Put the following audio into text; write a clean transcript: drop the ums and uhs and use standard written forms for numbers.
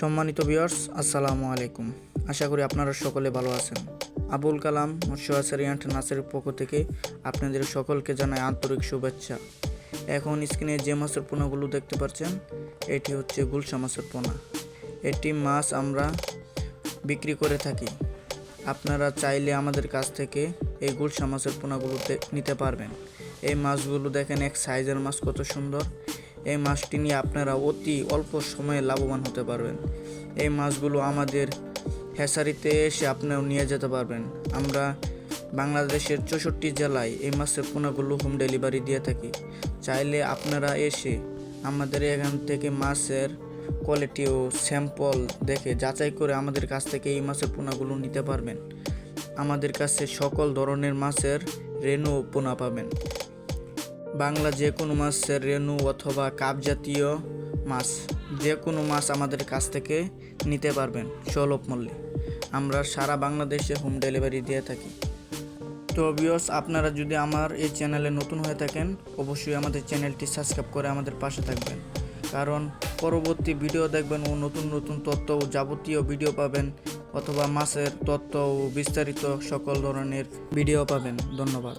সম্মানিত ভিউয়ার্স, আসসালামু আলাইকুম। আশা করি আপনারা সকলে ভালো আছেন। আবুল কালাম মৎস্য হ্যাচারি অ্যান্ড নার্সারির পক্ষ থেকে আপনাদের সকলকে জানাই আন্তরিক শুভেচ্ছা। এখন স্ক্রিনে যে মাছের পোনাগুলো দেখতে পাচ্ছেন, এটি হচ্ছে গুলশা মাছের পোনা। এটি মাছ আমরা বিক্রি করে থাকি। আপনারা চাইলে আমাদের কাছ থেকে এই গুলশা মাছের পোনাগুলো নিতে পারবেন। এই মাছগুলো দেখেন, এক সাইজের মাছ কত সুন্দর। এই মাছটি নিয়ে আপনারা অতি অল্প সময়ে লাভবান হতে পারবেন। এই মাছগুলো আমাদের হ্যাচারিতে এসে আপনারাও নিয়ে যেতে পারবেন। আমরা বাংলাদেশের 64 জেলায় এই মাছের পোনাগুলো হোম ডেলিভারি দিয়ে থাকি। চাইলে আপনারা এসে আমাদের এখান থেকে মাছের কোয়ালিটি ও স্যাম্পল দেখে যাচাই করে আমাদের কাছ থেকে এই মাছের পোনাগুলো নিতে পারবেন। আমাদের কাছে সকল ধরনের মাছের রেনু পোনা পাবেন। বাংলা যে কোনো মাছের রেনু অথবা কাপ জাতীয় মাছ, যে কোনো মাছ আমাদের কাছ থেকে নিতে পারবেন সুলভ মূল্যে। আমরা সারা বাংলাদেশে হোম ডেলিভারি দিয়ে থাকি। তো ভিউয়ার্স, আপনারা যদি আমার এই চ্যানেলে নতুন হয়ে থাকেন, অবশ্যই আমাদের চ্যানেলটি সাবস্ক্রাইব করে আমাদের পাশে থাকবেন, কারণ পরবর্তী ভিডিও দেখবেন ও নতুন নতুন তথ্য ও যাবতীয় ভিডিও পাবেন, অথবা মাছের তথ্য ও বিস্তারিত সকল ধরনের ভিডিও পাবেন। ধন্যবাদ।